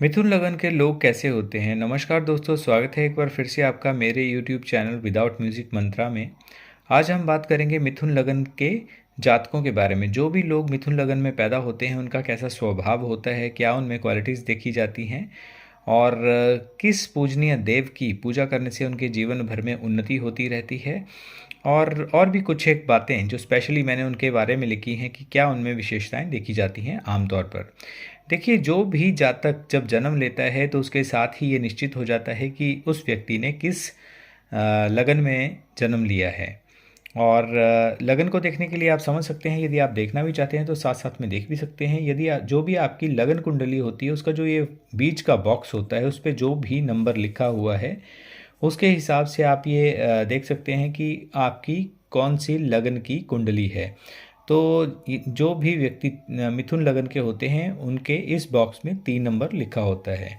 मिथुन लगन के लोग कैसे होते हैं। नमस्कार दोस्तों, स्वागत है एक बार फिर से आपका मेरे YouTube चैनल विदाउट म्यूजिक मंत्रा में। आज हम बात करेंगे मिथुन लगन के जातकों के बारे में। जो भी लोग मिथुन लगन में पैदा होते हैं उनका कैसा स्वभाव होता है, क्या उनमें क्वालिटीज़ देखी जाती हैं और किस पूजनीय देव की पूजा करने से उनके जीवन भर में उन्नति होती रहती है। और भी कुछ एक बातें जो स्पेशली मैंने उनके बारे में लिखी हैं कि क्या उनमें विशेषताएं देखी जाती हैं आमतौर पर। देखिए, जो भी जातक जब जन्म लेता है तो उसके साथ ही ये निश्चित हो जाता है कि उस व्यक्ति ने किस लगन में जन्म लिया है। और लगन को देखने के लिए आप समझ सकते हैं, यदि आप देखना भी चाहते हैं तो साथ साथ में देख भी सकते हैं। यदि जो भी आपकी लगन कुंडली होती है उसका जो ये बीच का बॉक्स होता है उस पर जो भी नंबर लिखा हुआ है उसके हिसाब से आप ये देख सकते हैं कि आपकी कौन सी लगन की कुंडली है। तो जो भी व्यक्ति मिथुन लगन के होते हैं उनके इस बॉक्स में 3 नंबर लिखा होता है।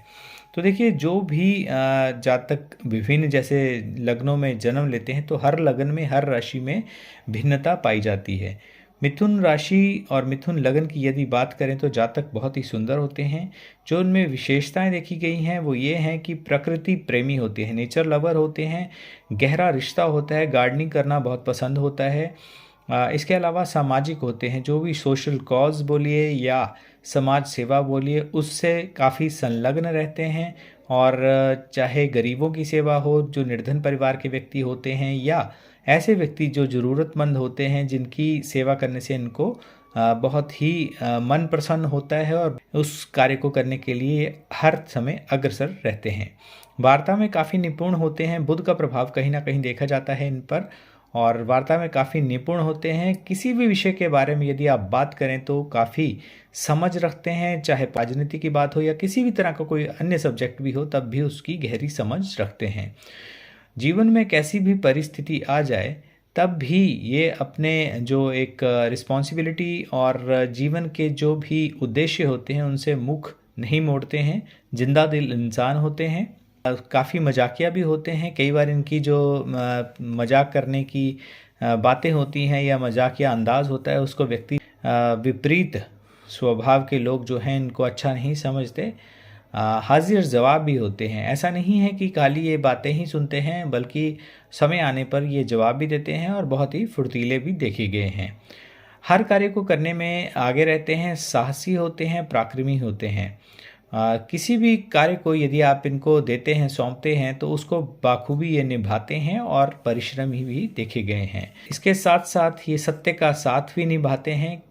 तो देखिए, जो भी जातक विभिन्न जैसे लग्नों में जन्म लेते हैं तो हर लगन में, हर राशि में भिन्नता पाई जाती है। मिथुन राशि और मिथुन लगन की यदि बात करें तो जातक बहुत ही सुंदर होते हैं। जो उनमें विशेषताएं देखी गई हैं वो ये हैं कि प्रकृति प्रेमी होते हैं, नेचर लवर होते हैं, गहरा रिश्ता होता है, गार्डनिंग करना बहुत पसंद होता है। इसके अलावा सामाजिक होते हैं, जो भी सोशल कॉज बोलिए या समाज सेवा बोलिए उससे काफ़ी संलग्न रहते हैं। और चाहे गरीबों की सेवा हो, जो निर्धन परिवार के व्यक्ति होते हैं, या ऐसे व्यक्ति जो ज़रूरतमंद होते हैं जिनकी सेवा करने से इनको बहुत ही मन प्रसन्न होता है और उस कार्य को करने के लिए हर समय अग्रसर रहते हैं। वार्ता में काफ़ी निपुण होते हैं, बुध का प्रभाव कहीं ना कहीं देखा जाता है इन पर। और वार्ता में काफ़ी निपुण होते हैं। किसी भी विषय के बारे में यदि आप बात करें तो काफ़ी समझ रखते हैं, चाहे राजनीति की बात हो या किसी भी तरह का कोई अन्य सब्जेक्ट भी हो तब भी उसकी गहरी समझ रखते हैं। जीवन में कैसी भी परिस्थिति आ जाए तब भी ये अपने जो एक रिस्पॉन्सिबिलिटी और जीवन के जो भी उद्देश्य होते हैं उनसे मुख नहीं मोड़ते हैं। जिंदा दिल इंसान होते हैं, काफ़ी मजाकिया भी होते हैं। कई बार इनकी जो मजाक करने की बातें होती हैं या मजाकिया अंदाज होता है उसको व्यक्ति विपरीत स्वभाव के लोग जो हैं इनको अच्छा नहीं समझते। हाजिर जवाब भी होते हैं। ऐसा नहीं है कि खाली ये बातें ही सुनते हैं बल्कि समय आने पर ये जवाब भी देते हैं और बहुत ही फुर्तीले भी देखे गए हैं। हर कार्य को करने में आगे रहते हैं, साहसी होते हैं, पराक्रमी होते हैं। किसी भी कार्य को यदि आप इनको देते हैं, सौंपते हैं तो उसको बाखूबी ये निभाते हैं और परिश्रमी भी देखे गए हैं। इसके साथ साथ ये सत्य का साथ भी निभाते हैं।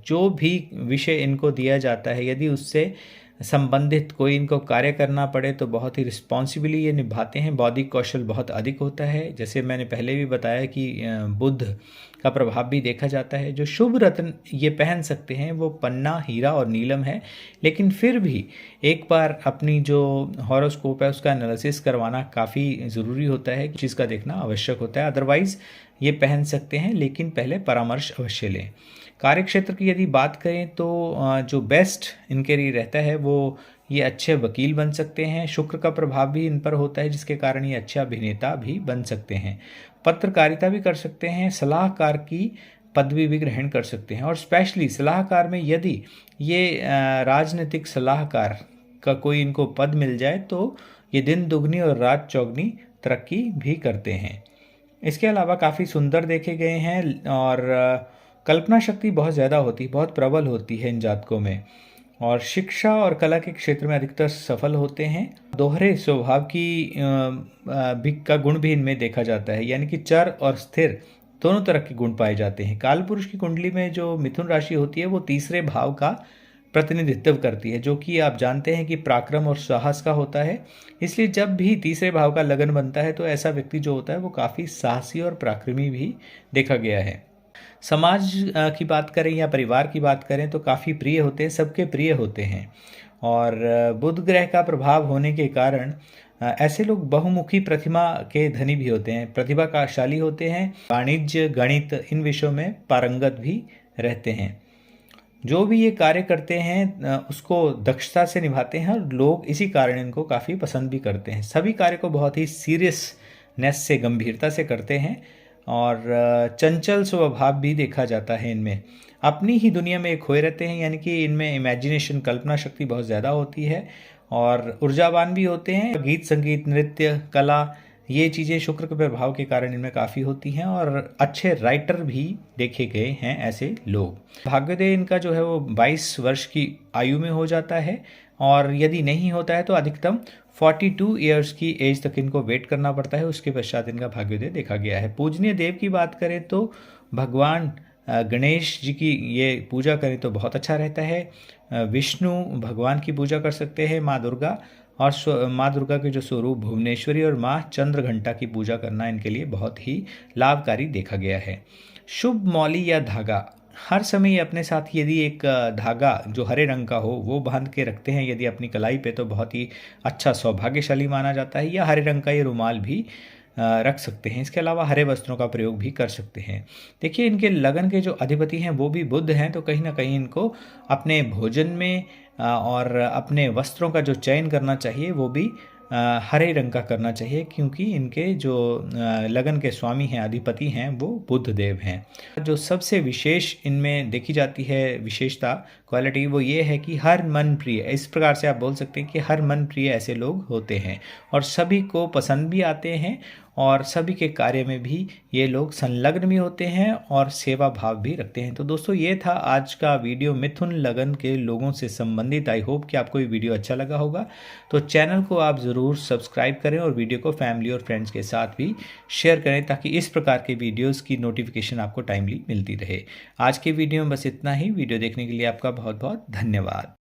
जो भी विषय इनको दिया जाता है यदि उससे संबंधित कोई इनको कार्य करना पड़े तो बहुत ही रिस्पॉन्सिबली ये निभाते हैं। बौद्धिक कौशल बहुत अधिक होता है। जैसे मैंने पहले भी बताया कि बुध का प्रभाव भी देखा जाता है। जो शुभ रत्न ये पहन सकते हैं वो पन्ना, हीरा और नीलम है। लेकिन फिर भी एक बार अपनी जो हॉरोस्कोप है उसका एनालिसिस करवाना काफ़ी ज़रूरी होता है, चीज़ का देखना आवश्यक होता है। अदरवाइज़ ये पहन सकते हैं, लेकिन पहले परामर्श अवश्य लें। कार्यक्षेत्र की यदि बात करें तो जो बेस्ट इनके लिए रहता है वो ये अच्छे वकील बन सकते हैं। शुक्र का प्रभाव भी इन पर होता है जिसके कारण ये अच्छे अभिनेता भी बन सकते हैं। पत्रकारिता भी कर सकते हैं, सलाहकार की पदवी भी ग्रहण कर सकते हैं। और स्पेशली सलाहकार में यदि ये राजनीतिक सलाहकार का कोई इनको पद मिल जाए तो ये दिन दुगनी और रात चौगनी तरक्की भी करते हैं। इसके अलावा काफ़ी सुंदर देखे गए हैं और कल्पना शक्ति बहुत ज़्यादा होती है, बहुत प्रबल होती है इन जातकों में। और शिक्षा और कला के क्षेत्र में अधिकतर सफल होते हैं। दोहरे स्वभाव की का गुण भी इनमें देखा जाता है, यानी कि चर और स्थिर दोनों तरह के गुण पाए जाते हैं। काल पुरुष की कुंडली में जो मिथुन राशि होती है वो तीसरे भाव का प्रतिनिधित्व करती है, जो कि आप जानते हैं कि पराक्रम और साहस का होता है। इसलिए जब भी तीसरे भाव का लगन बनता है तो ऐसा व्यक्ति जो होता है वो काफ़ी साहसी और पराक्रमी भी देखा गया है। समाज की बात करें या परिवार की बात करें तो काफ़ी प्रिय होते हैं, सबके प्रिय होते हैं। और बुध ग्रह का प्रभाव होने के कारण ऐसे लोग बहुमुखी प्रतिभा के धनी भी होते हैं, प्रतिभाशाली होते हैं। वाणिज्य, गणित इन विषयों में पारंगत भी रहते हैं। जो भी ये कार्य करते हैं उसको दक्षता से निभाते हैं और लोग इसी कारण इनको काफ़ी पसंद भी करते हैं। सभी कार्य को बहुत ही सीरियसनेस से, गंभीरता से करते हैं और चंचल स्वभाव भी देखा जाता है इनमें। अपनी ही दुनिया में खोए रहते हैं, यानी कि इनमें इमेजिनेशन, कल्पना शक्ति बहुत ज़्यादा होती है और ऊर्जावान भी होते हैं। गीत संगीत, नृत्य, कला, ये चीज़ें शुक्र के प्रभाव के कारण इनमें काफ़ी होती हैं और अच्छे राइटर भी देखे गए हैं ऐसे लोग। भाग्योदय इनका जो है वो 22 वर्ष की आयु में हो जाता है और यदि नहीं होता है तो अधिकतम 42 ईयर्स की एज तक इनको वेट करना पड़ता है, उसके पश्चात इनका भाग्योदय देखा गया है। पूजनीय देव की बात करें तो भगवान गणेश जी की ये पूजा करें तो बहुत अच्छा रहता है। विष्णु भगवान की पूजा कर सकते हैं, माँ दुर्गा और माँ दुर्गा के जो स्वरूप भुवनेश्वरी और माँ चंद्रघंटा की पूजा करना इनके लिए बहुत ही लाभकारी देखा गया है। शुभ मौली या धागा, हर समय ये अपने साथ यदि एक धागा जो हरे रंग का हो वो बांध के रखते हैं यदि अपनी कलाई पे, तो बहुत ही अच्छा सौभाग्यशाली माना जाता है। या हरे रंग का ये रुमाल भी रख सकते हैं। इसके अलावा हरे वस्त्रों का प्रयोग भी कर सकते हैं। देखिए, इनके लगन के जो अधिपति हैं वो भी बुध हैं, तो कहीं ना कहीं इनको अपने भोजन में और अपने वस्त्रों का जो चयन करना चाहिए वो भी हरे रंग का करना चाहिए, क्योंकि इनके जो लगन के स्वामी हैं, अधिपति हैं, वो बुध देव हैं। जो सबसे विशेष इनमें देखी जाती है विशेषता, क्वालिटी, वो ये है कि हर मन प्रिय, इस प्रकार से आप बोल सकते हैं कि हर मन प्रिय ऐसे लोग होते हैं और सभी को पसंद भी आते हैं और सभी के कार्य में भी ये लोग संलग्न भी होते हैं और सेवा भाव भी रखते हैं। तो दोस्तों, ये था आज का वीडियो मिथुन लगन के लोगों से संबंधित। आई होप कि आपको ये वीडियो अच्छा लगा होगा। तो चैनल को आप ज़रूर सब्सक्राइब करें और वीडियो को फैमिली और फ्रेंड्स के साथ भी शेयर करें, ताकि इस प्रकार के वीडियोज़ की नोटिफिकेशन आपको टाइमली मिलती रहे। आज के वीडियो में बस इतना ही। वीडियो देखने के लिए आपका बहुत बहुत धन्यवाद।